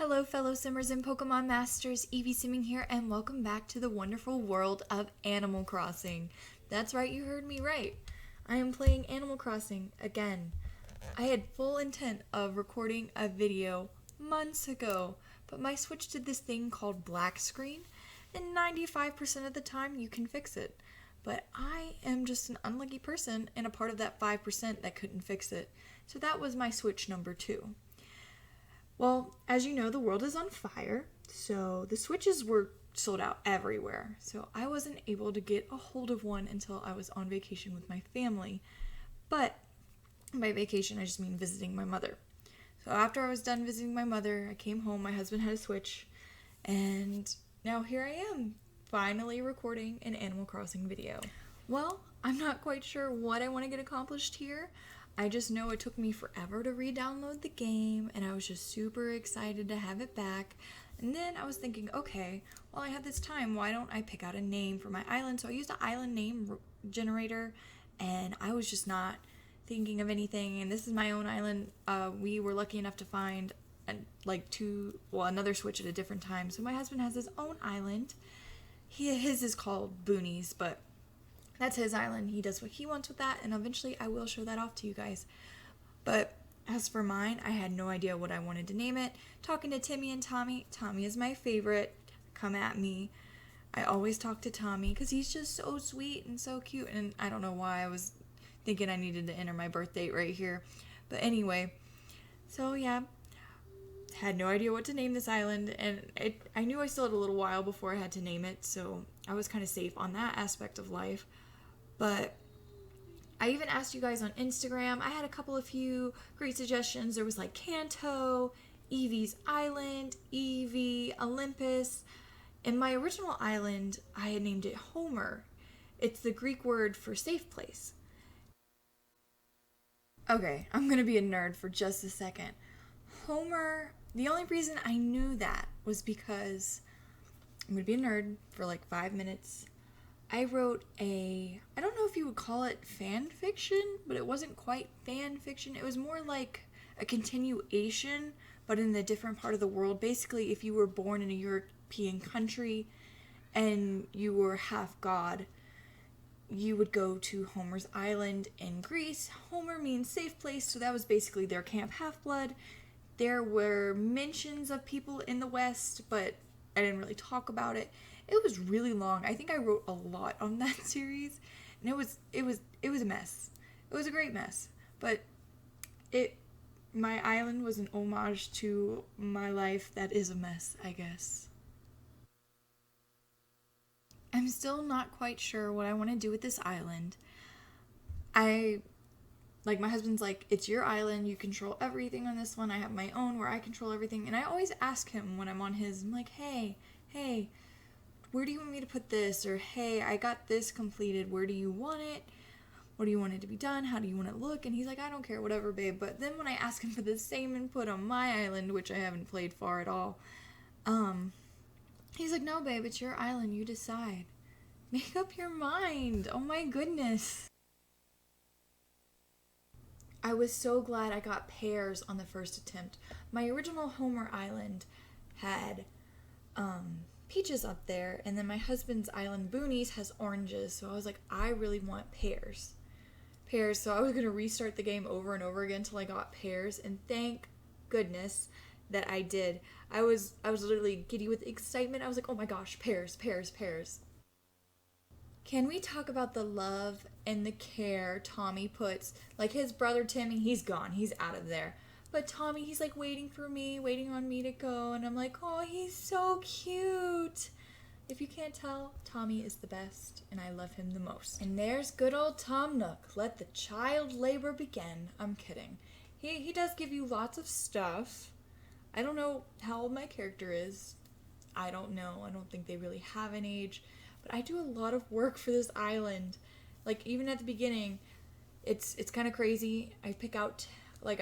Hello fellow simmers and Pokemon Masters, Eevee-simming here, and welcome back to the wonderful world of Animal Crossing. That's right, you heard me right. I am playing Animal Crossing again. I had full intent of recording a video months ago, but my Switch did this thing called black screen, and 95% of the time you can fix it. But I am just an unlucky person and a part of that 5% that couldn't fix it. So that was my Switch number 2. Well, as you know, the world is on fire, so the Switches were sold out everywhere. So I wasn't able to get a hold of one until I was on vacation with my family. But by vacation, I just mean visiting my mother. So after I was done visiting my mother, I came home, my husband had a Switch, and now here I am, finally recording an Animal Crossing video. Well, I'm not quite sure what I want to get accomplished here. I just know it took me forever to re-download the game, and I was just super excited to have it back. And then I was thinking, okay, well, I have this time, why don't I pick out a name for my island? So I used an island name generator, and I was just not thinking of anything. And this is my own island. We were lucky enough to find another Switch at a different time. So my husband has his own island. His is called Boonies, but that's his island. He does what he wants with that, and eventually I will show that off to you guys. But as for mine, I had no idea what I wanted to name it. Talking to Timmy and Tommy. Tommy is my favorite. Come at me. I always talk to Tommy because he's just so sweet and so cute, and I don't know why I was thinking I needed to enter my birth date right here. But anyway, so yeah, had no idea what to name this island, and I knew I still had a little while before I had to name it, so I was kind of safe on that aspect of life. But I even asked you guys on Instagram. I had a few great suggestions. There was like Kanto, Eevee's Island, Eevee, Olympus. And my original island, I had named it Homer. It's the Greek word for safe place. Okay, I'm going to be a nerd for just a second. Homer, the only reason I knew that was because I'm going to be a nerd for like 5 minutes. I wrote I don't know if you would call it fan fiction, but it wasn't quite fan fiction. It was more like a continuation, but in a different part of the world. Basically, if you were born in a European country and you were half god, you would go to Homer's Island in Greece. Homer means safe place, so that was basically their Camp Half-Blood. There were mentions of people in the West, but I didn't really talk about it. It was really long. I think I wrote a lot on that series, and it was a mess. It was a great mess, but my island was an homage to my life that is a mess, I guess. I'm still not quite sure what I want to do with this island. My husband's like, it's your island, you control everything on this one. I have my own where I control everything, and I always ask him when I'm on his, I'm like, hey, where do you want me to put this? Or, hey, I got this completed. Where do you want it? What do you want it to be done? How do you want it to look? And he's like, I don't care, whatever, babe. But then when I ask him for the same input on my island, which I haven't played far at all, he's like, no, babe, it's your island. You decide. Make up your mind. Oh, my goodness. I was so glad I got pears on the first attempt. My original Homer Island had, peaches up there, and then my husband's island Boonies has oranges, so I was like, I really want pears, so I was going to restart the game over and over again till I got pears, and thank goodness that I did. I was literally giddy with excitement. I was like, oh my gosh, pears. Can we talk about the love and the care Tommy puts? Like, his brother Timmy, he's gone, he's out of there. But Tommy, he's like waiting on me to go, and I'm like, oh, he's so cute. If you can't tell, Tommy is the best, and I love him the most. And there's good old Tom Nook. Let the child labor begin. I'm kidding. He does give you lots of stuff. I don't know how old my character is. I don't know. I don't think they really have an age. But I do a lot of work for this island. Like, even at the beginning, it's kind of crazy. I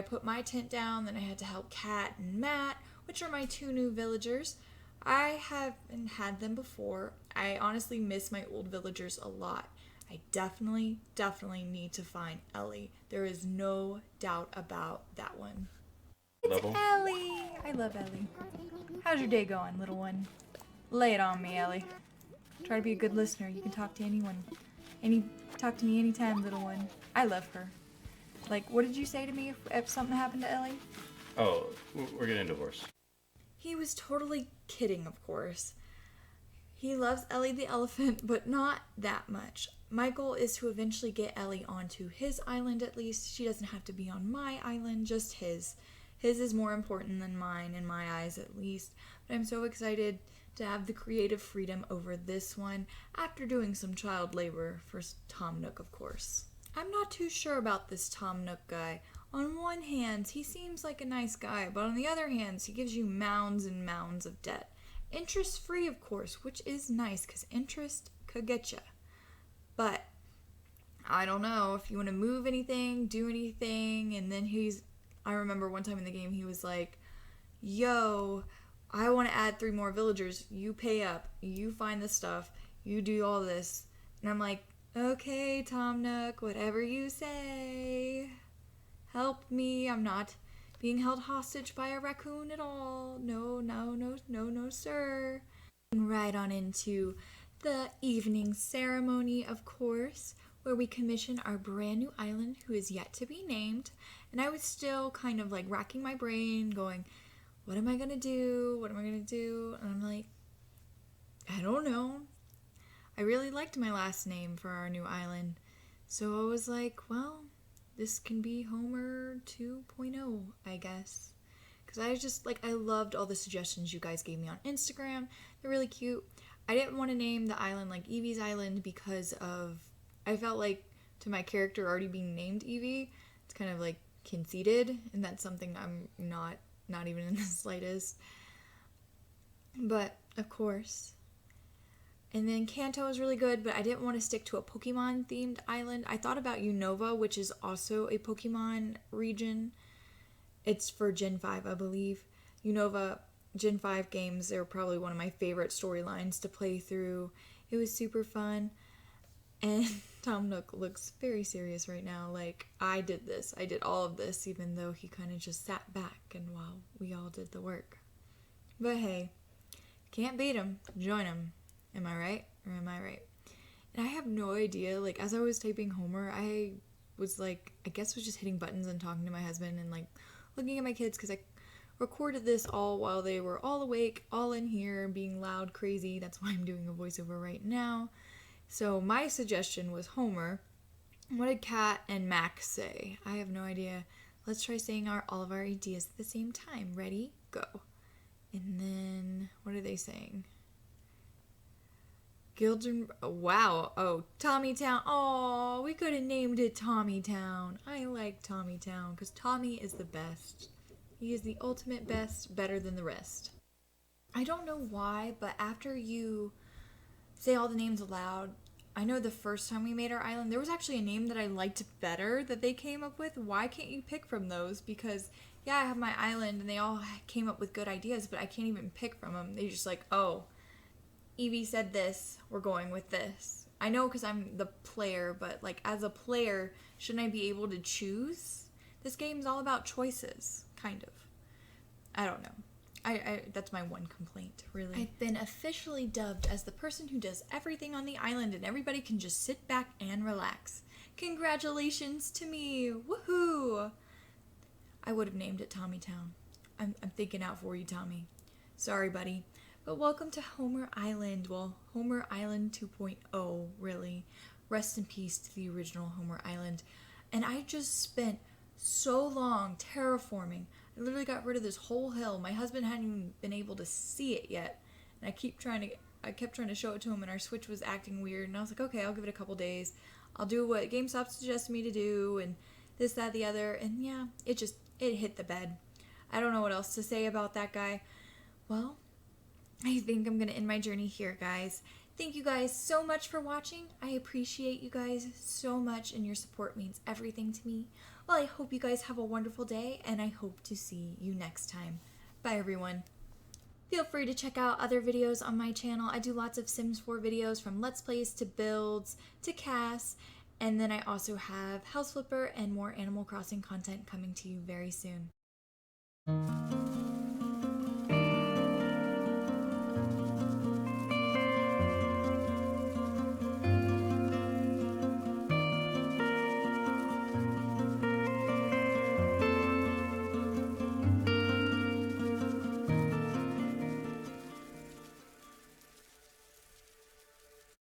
put my tent down, then I had to help Kat and Matt, which are my 2 new villagers. I haven't had them before. I honestly miss my old villagers a lot. I definitely need to find Ellie. There is no doubt about that one. It's level. Ellie! I love Ellie. How's your day going, little one? Lay it on me, Ellie. Try to be a good listener. You can talk to anyone. Talk to me anytime, little one. I love her. Like, what did you say to me if something happened to Ellie? Oh, we're getting divorced. He was totally kidding, of course. He loves Ellie the elephant, but not that much. My goal is to eventually get Ellie onto his island at least. She doesn't have to be on my island, just his. His is more important than mine, in my eyes at least. But I'm so excited to have the creative freedom over this one after doing some child labor for Tom Nook, of course. I'm not too sure about this Tom Nook guy. On one hand, he seems like a nice guy, but on the other hand, he gives you mounds and mounds of debt. Interest free, of course, which is nice because interest could get you. But I don't know if you want to move anything, do anything, and then I remember one time in the game he was like, yo, I want to add 3 more villagers. You pay up. You find the stuff. You do all this. And I'm like, okay, Tom Nook, whatever you say. Help me. I'm not being held hostage by a raccoon at all. No, sir. Right on into the evening ceremony, of course, where we commission our brand new island who is yet to be named. And I was still kind of like racking my brain going, what am I going to do? And I'm like, I don't know. I really liked my last name for our new island. So I was like, well, this can be Homer 2.0, I guess. Because I loved all the suggestions you guys gave me on Instagram. They're really cute. I didn't want to name the island like Eevee's Island because I felt like to my character already being named Eevee, it's kind of like conceited, and that's something I'm not even in the slightest. But, of course. And then Kanto was really good, but I didn't want to stick to a Pokemon-themed island. I thought about Unova, which is also a Pokemon region. It's for Gen 5, I believe. Unova, Gen 5 games, they're probably one of my favorite storylines to play through. It was super fun. And Tom Nook looks very serious right now. Like, I did all of this, even though he kind of just sat back and while we all did the work. But hey, can't beat him, join him. Am I right? Or am I right? And I have no idea, like, as I was typing Homer, I was just hitting buttons and talking to my husband and, like, looking at my kids because I recorded this all while they were all awake, all in here, being loud, crazy. That's why I'm doing a voiceover right now. So my suggestion was Homer. What did Kat and Max say? I have no idea. Let's try saying all of our ideas at the same time. Ready? Go. And then, what are they saying? Wow. Oh, Tommytown. Oh, we could have named it Tommytown. I like Tommytown because Tommy is the best. He is the ultimate best, better than the rest. I don't know why, but after you say all the names aloud, I know the first time we made our island, there was actually a name that I liked better that they came up with. Why can't you pick from those? Because, yeah, I have my island and they all came up with good ideas, but I can't even pick from them. They're just like, oh, Eevee said this, we're going with this. I know because I'm the player, but like as a player, shouldn't I be able to choose? This game's all about choices, kind of. I don't know. I that's my one complaint, really. I've been officially dubbed as the person who does everything on the island and everybody can just sit back and relax. Congratulations to me! Woohoo! I would have named it Tommytown. I'm thinking out for you, Tommy. Sorry, buddy. But welcome to Homer Island. Well, Homer Island 2.0, really. Rest in peace to the original Homer Island. And I just spent so long terraforming. I literally got rid of this whole hill. My husband hadn't even been able to see it yet. And I kept trying to show it to him, and our Switch was acting weird. And I was like, okay, I'll give it a couple days. I'll do what GameStop suggested me to do, and this, that, the other. And yeah, it hit the bed. I don't know what else to say about that guy. Well, I think I'm going to end my journey here, guys. Thank you guys so much for watching. I appreciate you guys so much, and your support means everything to me. Well, I hope you guys have a wonderful day, and I hope to see you next time. Bye, everyone. Feel free to check out other videos on my channel. I do lots of Sims 4 videos, from Let's Plays to builds to casts, and then I also have House Flipper and more Animal Crossing content coming to you very soon.